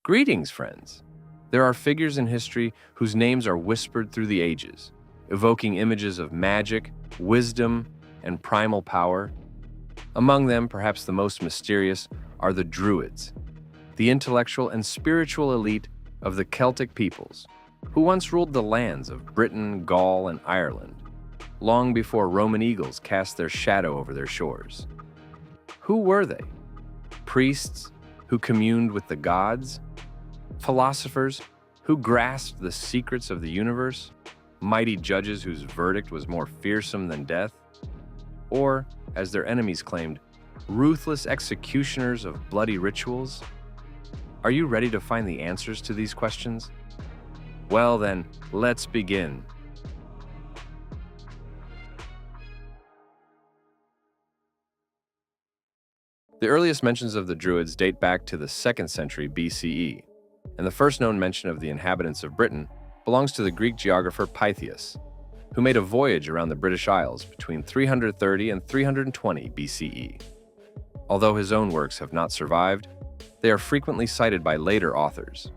Greetings, friends. There are figures in history whose names are whispered through the ages, evoking images of magic, wisdom, and primal power. Among them, perhaps the most mysterious, are the Druids, the intellectual and spiritual elite of the Celtic peoples, who once ruled the lands of Britain, Gaul, and Ireland, long before Roman eagles cast their shadow over their shores. Who were they? Priests who communed with the gods? Philosophers who grasped the secrets of the universe? Mighty judges whose verdict was more fearsome than death? Or, as their enemies claimed, ruthless executioners of bloody rituals? Are you ready to find the answers to these questions? Well then, let's begin. The earliest mentions of the Druids date back to the 2nd century BCE, and the first known mention of the inhabitants of Britain belongs to the Greek geographer Pytheas, who made a voyage around the British Isles between 330 and 320 BCE. Although his own works have not survived, they are frequently cited by later authors.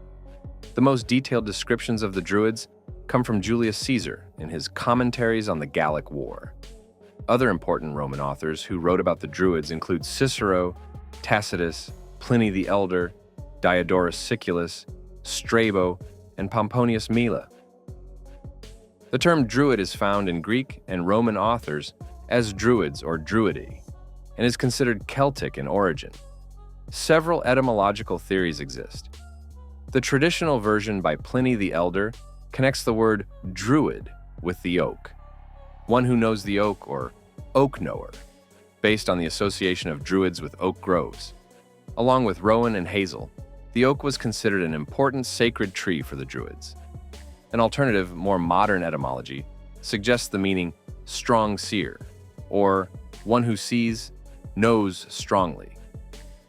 The most detailed descriptions of the Druids come from Julius Caesar in his Commentaries on the Gallic War. Other important Roman authors who wrote about the Druids include Cicero, Tacitus, Pliny the Elder, Diodorus Siculus, Strabo, and Pomponius Mela. The term Druid is found in Greek and Roman authors as Druids or Druidae, and is considered Celtic in origin. Several etymological theories exist. The traditional version by Pliny the Elder connects the word Druid with the oak, one who knows the oak or oak knower, based on the association of Druids with oak groves. Along with rowan and hazel, the oak was considered an important sacred tree for the Druids. An alternative, more modern etymology suggests the meaning strong seer, or one who sees, knows strongly,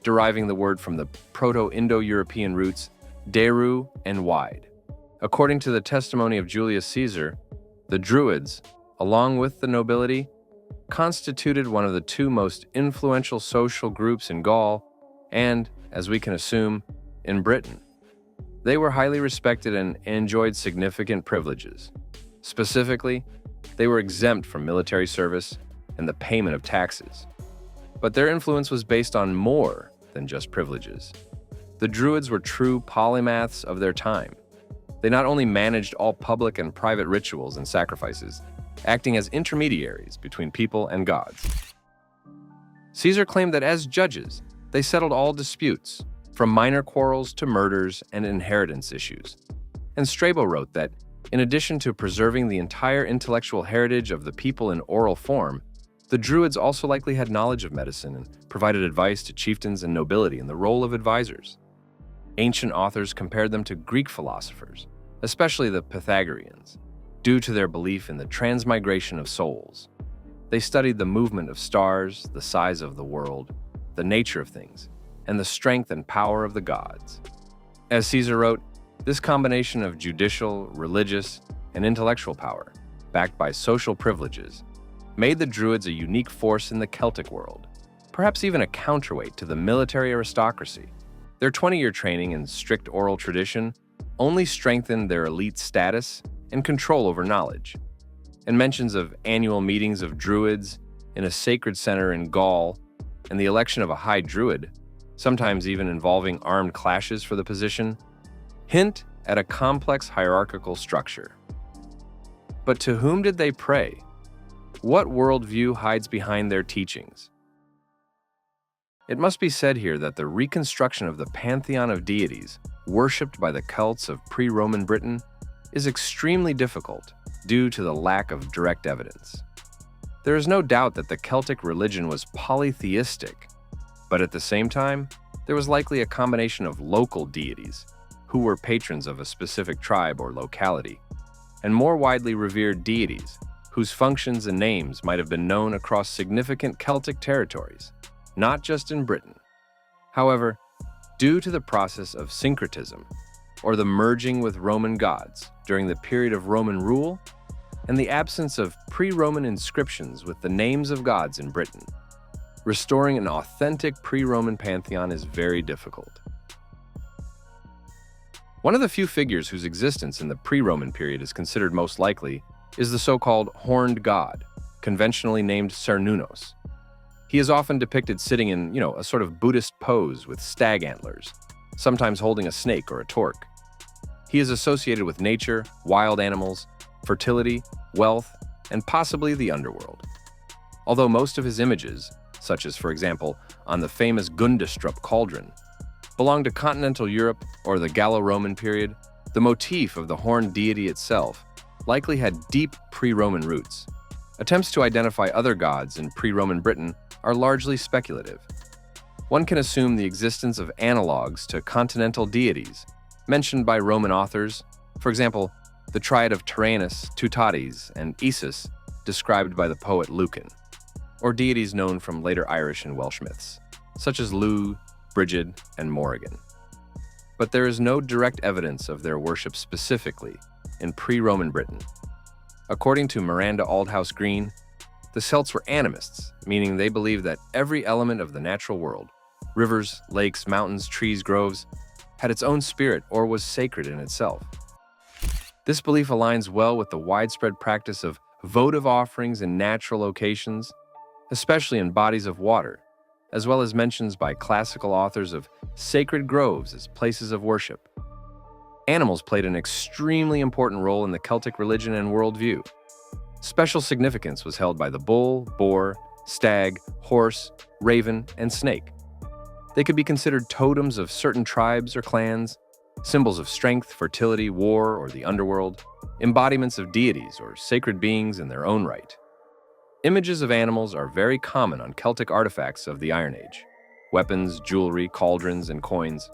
deriving the word from the Proto-Indo-European roots deru and wide. According to the testimony of Julius Caesar, the Druids, along with the nobility, constituted one of the two most influential social groups in Gaul and, as we can assume, in Britain. They were highly respected and enjoyed significant privileges. Specifically, they were exempt from military service and the payment of taxes. But their influence was based on more than just privileges. The Druids were true polymaths of their time. They not only managed all public and private rituals and sacrifices, acting as intermediaries between people and gods. Caesar claimed that as judges, they settled all disputes, from minor quarrels to murders and inheritance issues. And Strabo wrote that, in addition to preserving the entire intellectual heritage of the people in oral form, the Druids also likely had knowledge of medicine and provided advice to chieftains and nobility in the role of advisors. Ancient authors compared them to Greek philosophers, especially the Pythagoreans, due to their belief in the transmigration of souls. They studied the movement of stars, the size of the world, the nature of things, and the strength and power of the gods. As Caesar wrote, this combination of judicial, religious, and intellectual power, backed by social privileges, made the Druids a unique force in the Celtic world, perhaps even a counterweight to the military aristocracy. Their 20-year training in strict oral tradition only strengthened their elite status and control over knowledge. And mentions of annual meetings of Druids in a sacred center in Gaul and the election of a high Druid, sometimes even involving armed clashes for the position, hint at a complex hierarchical structure. But to whom did they pray? What worldview hides behind their teachings? It must be said here that the reconstruction of the pantheon of deities worshipped by the Celts of pre-Roman Britain is extremely difficult due to the lack of direct evidence. There is no doubt that the Celtic religion was polytheistic, but at the same time, there was likely a combination of local deities, who were patrons of a specific tribe or locality, and more widely revered deities, whose functions and names might have been known across significant Celtic territories, not just in Britain. However, due to the process of syncretism, or the merging with Roman gods during the period of Roman rule, and the absence of pre-Roman inscriptions with the names of gods in Britain, restoring an authentic pre-Roman pantheon is very difficult. One of the few figures whose existence in the pre-Roman period is considered most likely is the so-called horned god, conventionally named Cernunnos. He is often depicted sitting in, a sort of Buddhist pose with stag antlers, sometimes holding a snake or a torque. He is associated with nature, wild animals, fertility, wealth, and possibly the underworld. Although most of his images, such as, for example, on the famous Gundestrup cauldron, belong to continental Europe or the Gallo-Roman period, the motif of the horned deity itself likely had deep pre-Roman roots. Attempts to identify other gods in pre-Roman Britain are largely speculative. One can assume the existence of analogues to continental deities mentioned by Roman authors, for example, the triad of Tyrannus, Teutates, and Isis described by the poet Lucan, or deities known from later Irish and Welsh myths, such as Lugh, Brigid, and Morrigan. But there is no direct evidence of their worship specifically in pre-Roman Britain. According to Miranda Aldhouse Green, the Celts were animists, meaning they believed that every element of the natural world, rivers, lakes, mountains, trees, groves, had its own spirit or was sacred in itself. This belief aligns well with the widespread practice of votive offerings in natural locations, especially in bodies of water, as well as mentions by classical authors of sacred groves as places of worship. Animals played an extremely important role in the Celtic religion and worldview. Special significance was held by the bull, boar, stag, horse, raven, and snake. They could be considered totems of certain tribes or clans, symbols of strength, fertility, war, or the underworld, embodiments of deities or sacred beings in their own right. Images of animals are very common on Celtic artifacts of the Iron Age: weapons, jewelry, cauldrons, and coins.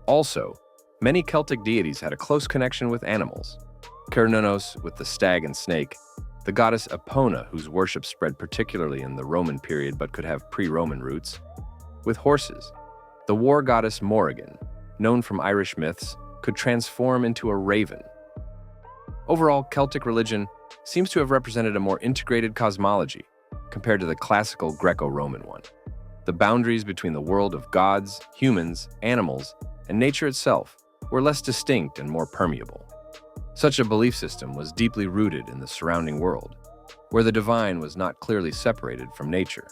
Also, many Celtic deities had a close connection with animals. Cernunnos with the stag and snake, the goddess Epona, whose worship spread particularly in the Roman period but could have pre-Roman roots, with horses. The war goddess Morrigan, known from Irish myths, could transform into a raven. Overall, Celtic religion seems to have represented a more integrated cosmology compared to the classical Greco-Roman one. The boundaries between the world of gods, humans, animals, and nature itself were less distinct and more permeable. Such a belief system was deeply rooted in the surrounding world, where the divine was not clearly separated from nature.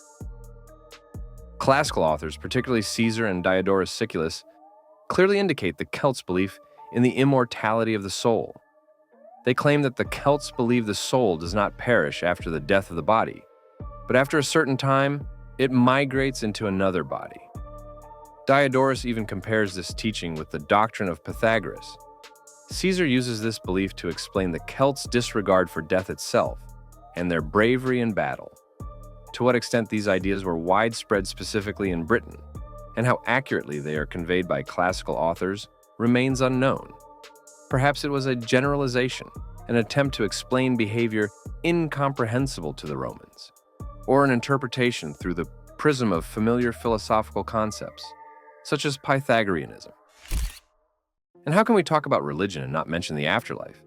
Classical authors, particularly Caesar and Diodorus Siculus, clearly indicate the Celts' belief in the immortality of the soul. They claim that the Celts believe the soul does not perish after the death of the body, but after a certain time, it migrates into another body. Diodorus even compares this teaching with the doctrine of Pythagoras. Caesar uses this belief to explain the Celts' disregard for death itself and their bravery in battle. To what extent these ideas were widespread specifically in Britain, and how accurately they are conveyed by classical authors, remains unknown. Perhaps it was a generalization, an attempt to explain behavior incomprehensible to the Romans, or an interpretation through the prism of familiar philosophical concepts, such as Pythagoreanism. And how can we talk about religion and not mention the afterlife?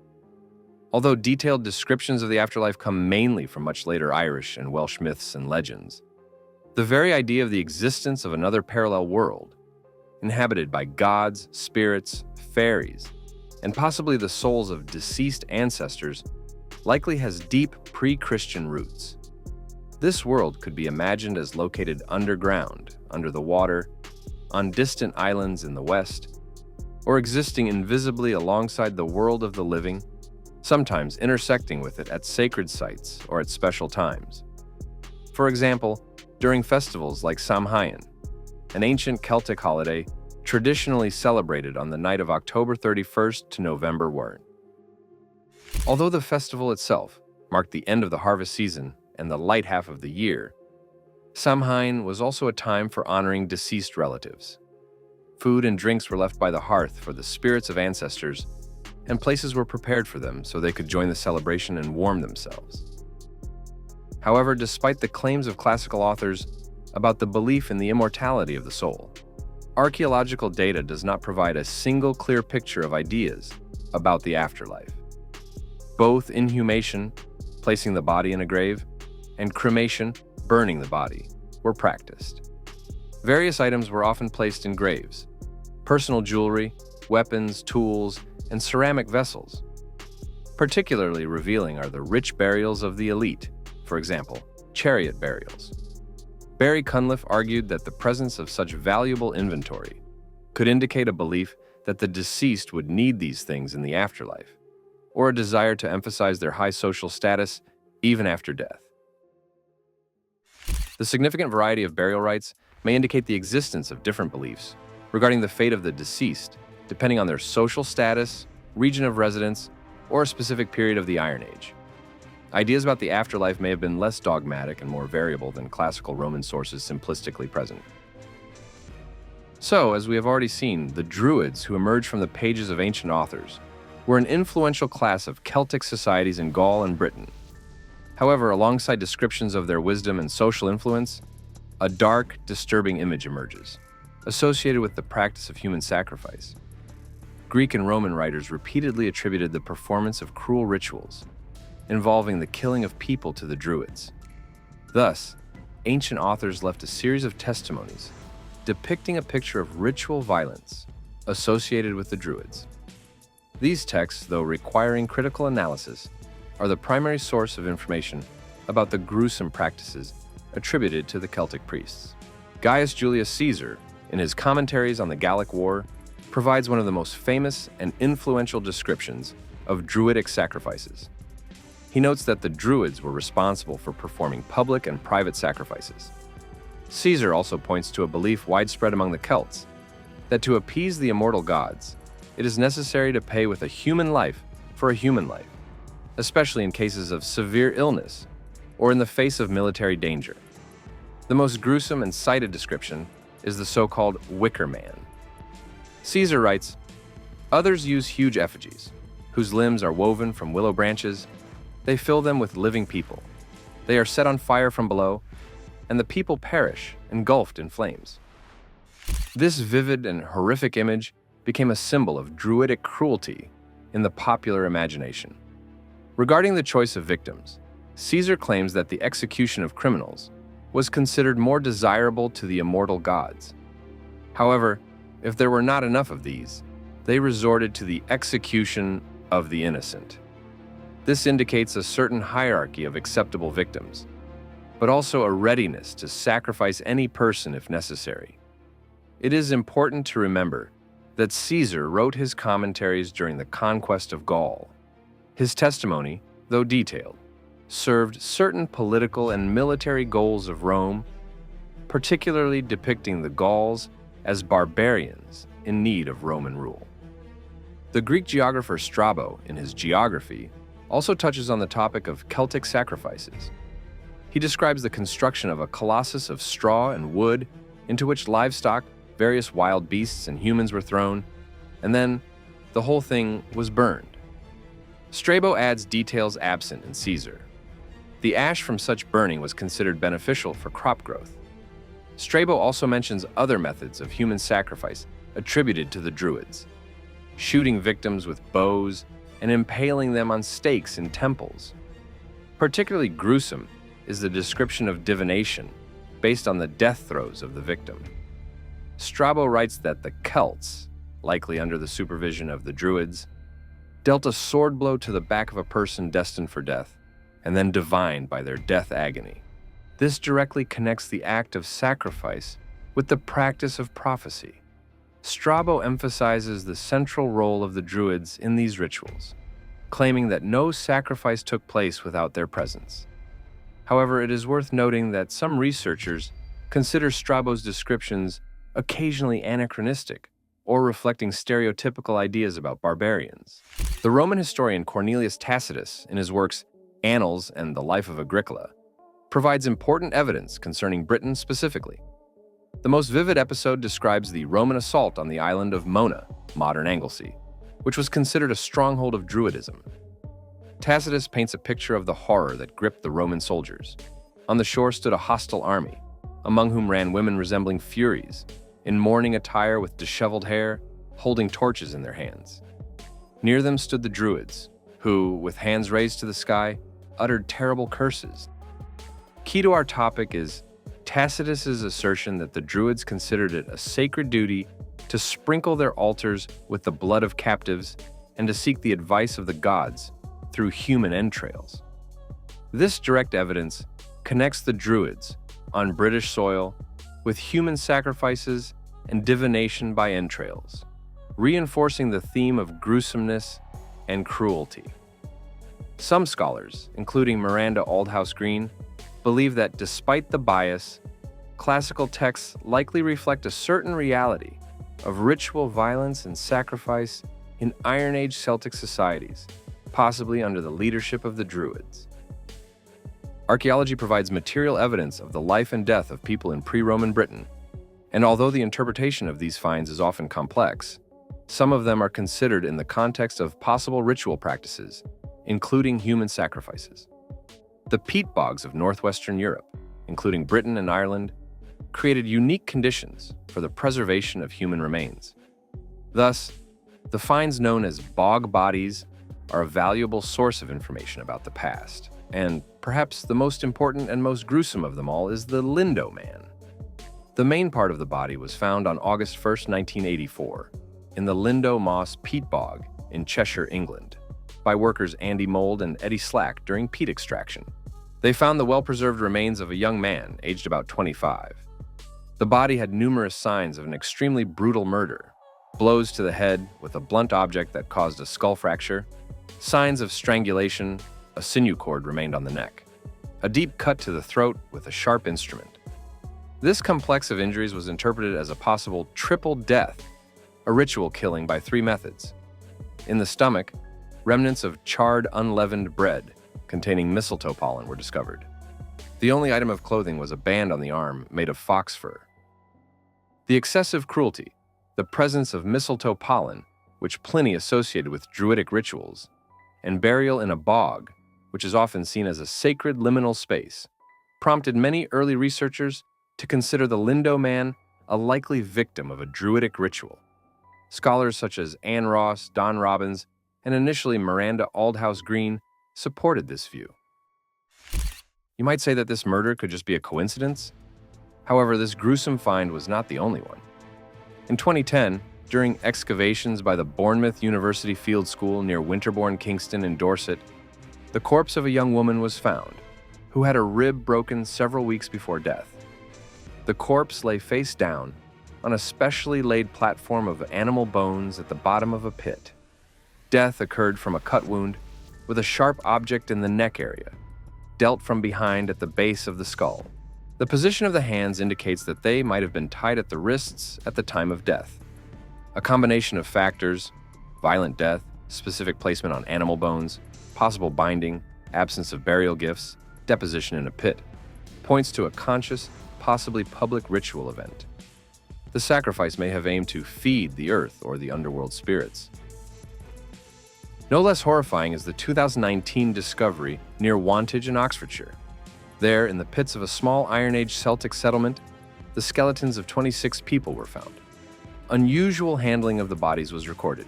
Although detailed descriptions of the afterlife come mainly from much later Irish and Welsh myths and legends, the very idea of the existence of another parallel world, inhabited by gods, spirits, fairies, and possibly the souls of deceased ancestors, likely has deep pre-Christian roots. This world could be imagined as located underground, under the water, on distant islands in the west, or existing invisibly alongside the world of the living, sometimes intersecting with it at sacred sites or at special times. For example, during festivals like Samhain, an ancient Celtic holiday traditionally celebrated on the night of October 31st to November 1. Although the festival itself marked the end of the harvest season and the light half of the year, Samhain was also a time for honoring deceased relatives. Food and drinks were left by the hearth for the spirits of ancestors, and places were prepared for them so they could join the celebration and warm themselves. However, despite the claims of classical authors about the belief in the immortality of the soul, archaeological data does not provide a single clear picture of ideas about the afterlife. Both inhumation, placing the body in a grave, and cremation, burning the body, were practiced. Various items were often placed in graves: personal jewelry, weapons, tools, and ceramic vessels. Particularly revealing are the rich burials of the elite, for example, chariot burials. Barry Cunliffe argued that the presence of such valuable inventory could indicate a belief that the deceased would need these things in the afterlife, or a desire to emphasize their high social status even after death. The significant variety of burial rites may indicate the existence of different beliefs regarding the fate of the deceased, depending on their social status, region of residence, or a specific period of the Iron Age. Ideas about the afterlife may have been less dogmatic and more variable than classical Roman sources simplistically present. So, as we have already seen, the Druids, who emerged from the pages of ancient authors, were an influential class of Celtic societies in Gaul and Britain. However, alongside descriptions of their wisdom and social influence, a dark, disturbing image emerges, associated with the practice of human sacrifice. Greek and Roman writers repeatedly attributed the performance of cruel rituals involving the killing of people to the Druids. Thus, ancient authors left a series of testimonies depicting a picture of ritual violence associated with the Druids. These texts, though requiring critical analysis, are the primary source of information about the gruesome practices attributed to the Celtic priests. Gaius Julius Caesar, in his commentaries on the Gallic War, provides one of the most famous and influential descriptions of Druidic sacrifices. He notes that the Druids were responsible for performing public and private sacrifices. Caesar also points to a belief widespread among the Celts that to appease the immortal gods, it is necessary to pay with a human life for a human life, especially in cases of severe illness or in the face of military danger. The most gruesome and cited description is the so-called Wicker Man. Caesar writes, "Others use huge effigies, whose limbs are woven from willow branches. They fill them with living people. They are set on fire from below, and the people perish, engulfed in flames." This vivid and horrific image became a symbol of Druidic cruelty in the popular imagination. Regarding the choice of victims, Caesar claims that the execution of criminals was considered more desirable to the immortal gods. However, if there were not enough of these, they resorted to the execution of the innocent. This indicates a certain hierarchy of acceptable victims, but also a readiness to sacrifice any person if necessary. It is important to remember that Caesar wrote his commentaries during the conquest of Gaul. His testimony, though detailed, served certain political and military goals of Rome, particularly depicting the Gauls as barbarians in need of Roman rule. The Greek geographer Strabo, in his Geography, also touches on the topic of Celtic sacrifices. He describes the construction of a colossus of straw and wood into which livestock, various wild beasts, and humans were thrown, and then the whole thing was burned. Strabo adds details absent in Caesar. The ash from such burning was considered beneficial for crop growth. Strabo also mentions other methods of human sacrifice attributed to the Druids, shooting victims with bows and impaling them on stakes in temples. Particularly gruesome is the description of divination based on the death throes of the victim. Strabo writes that the Celts, likely under the supervision of the Druids, dealt a sword blow to the back of a person destined for death, and then divined by their death agony. This directly connects the act of sacrifice with the practice of prophecy. Strabo emphasizes the central role of the Druids in these rituals, claiming that no sacrifice took place without their presence. However, it is worth noting that some researchers consider Strabo's descriptions occasionally anachronistic or reflecting stereotypical ideas about barbarians. The Roman historian Cornelius Tacitus, in his works Annals and the Life of Agricola, provides important evidence concerning Britain specifically. The most vivid episode describes the Roman assault on the island of Mona, modern Anglesey, which was considered a stronghold of Druidism. Tacitus paints a picture of the horror that gripped the Roman soldiers. On the shore stood a hostile army, among whom ran women resembling Furies, in mourning attire with disheveled hair, holding torches in their hands. Near them stood the Druids, who, with hands raised to the sky, uttered terrible curses. Key to our topic is Tacitus's assertion that the Druids considered it a sacred duty to sprinkle their altars with the blood of captives and to seek the advice of the gods through human entrails. This direct evidence connects the Druids on British soil with human sacrifices and divination by entrails, reinforcing the theme of gruesomeness and cruelty. Some scholars, including Miranda Aldhouse Green, believe that despite the bias, classical texts likely reflect a certain reality of ritual violence and sacrifice in Iron Age Celtic societies, possibly under the leadership of the Druids. Archaeology provides material evidence of the life and death of people in pre-Roman Britain, and although the interpretation of these finds is often complex, some of them are considered in the context of possible ritual practices, including human sacrifices. The peat bogs of northwestern Europe, including Britain and Ireland, created unique conditions for the preservation of human remains. Thus, the finds known as bog bodies are a valuable source of information about the past, and perhaps the most important and most gruesome of them all is the Lindow Man. The main part of the body was found on August 1, 1984, in the Lindow Moss peat bog in Cheshire, England, by workers Andy Mould and Eddie Slack during peat extraction. They found the well-preserved remains of a young man aged about 25. The body had numerous signs of an extremely brutal murder: blows to the head with a blunt object that caused a skull fracture, signs of strangulation, a sinew cord remained on the neck, a deep cut to the throat with a sharp instrument. This complex of injuries was interpreted as a possible triple death, a ritual killing by 3 methods. In the stomach, remnants of charred unleavened bread containing mistletoe pollen were discovered. The only item of clothing was a band on the arm made of fox fur. The excessive cruelty, the presence of mistletoe pollen, which Pliny associated with Druidic rituals, and burial in a bog, which is often seen as a sacred liminal space, prompted many early researchers to consider the Lindow Man a likely victim of a Druidic ritual. Scholars such as Anne Ross, Don Robbins, and initially Miranda Aldhouse Green supported this view. You might say that this murder could just be a coincidence. However, this gruesome find was not the only one. In 2010, during excavations by the Bournemouth University Field School near Winterbourne, Kingston in Dorset, the corpse of a young woman was found, who had a rib broken several weeks before death. The corpse lay face down on a specially laid platform of animal bones at the bottom of a pit. Death occurred from a cut wound with a sharp object in the neck area, dealt from behind at the base of the skull. The position of the hands indicates that they might have been tied at the wrists at the time of death. A combination of factors, violent death, specific placement on animal bones, possible binding, absence of burial gifts, deposition in a pit, points to a conscious, possibly public ritual event. The sacrifice may have aimed to feed the earth or the underworld spirits. No less horrifying is the 2019 discovery near Wantage in Oxfordshire. There, in the pits of a small Iron Age Celtic settlement, the skeletons of 26 people were found. Unusual handling of the bodies was recorded.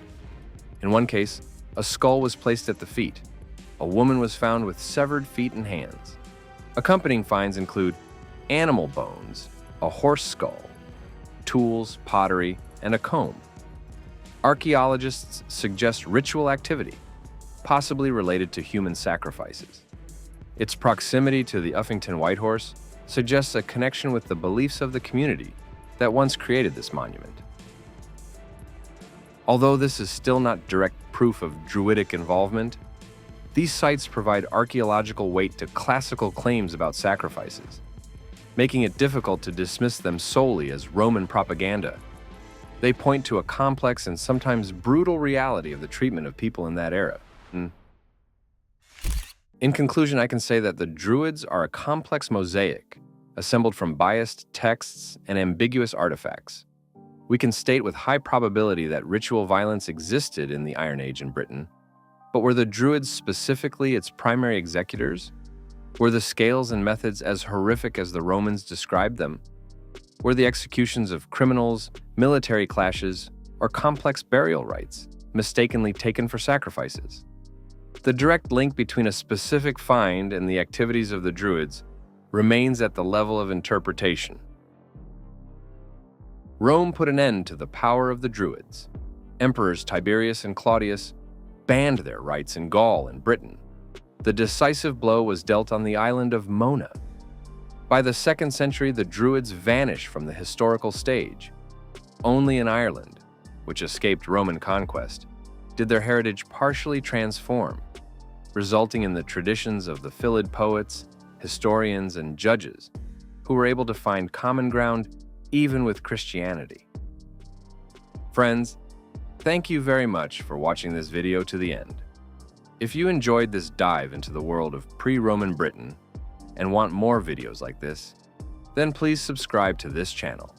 In one case, a skull was placed at the feet. A woman was found with severed feet and hands. Accompanying finds include animal bones, a horse skull, tools, pottery, and a comb. Archaeologists suggest ritual activity, possibly related to human sacrifices. Its proximity to the Uffington White Horse suggests a connection with the beliefs of the community that once created this monument. Although this is still not direct proof of Druidic involvement, these sites provide archaeological weight to classical claims about sacrifices, making it difficult to dismiss them solely as Roman propaganda. They point to a complex and sometimes brutal reality of the treatment of people in that era. In conclusion, I can say that the Druids are a complex mosaic, assembled from biased texts and ambiguous artifacts. We can state with high probability that ritual violence existed in the Iron Age in Britain, but were the Druids specifically its primary executors? Were the scales and methods as horrific as the Romans described them? Were the executions of criminals, military clashes, or complex burial rites mistakenly taken for sacrifices? The direct link between a specific find and the activities of the Druids remains at the level of interpretation. Rome put an end to the power of the Druids. Emperors Tiberius and Claudius banned their rights in Gaul and Britain. The decisive blow was dealt on the island of Mona. By the 2nd century, the Druids vanished from the historical stage. Only in Ireland, which escaped Roman conquest, did their heritage partially transform, resulting in the traditions of the Philid poets, historians, and judges, who were able to find common ground even with Christianity. Friends, thank you very much for watching this video to the end. If you enjoyed this dive into the world of pre-Roman Britain and want more videos like this, then please subscribe to this channel.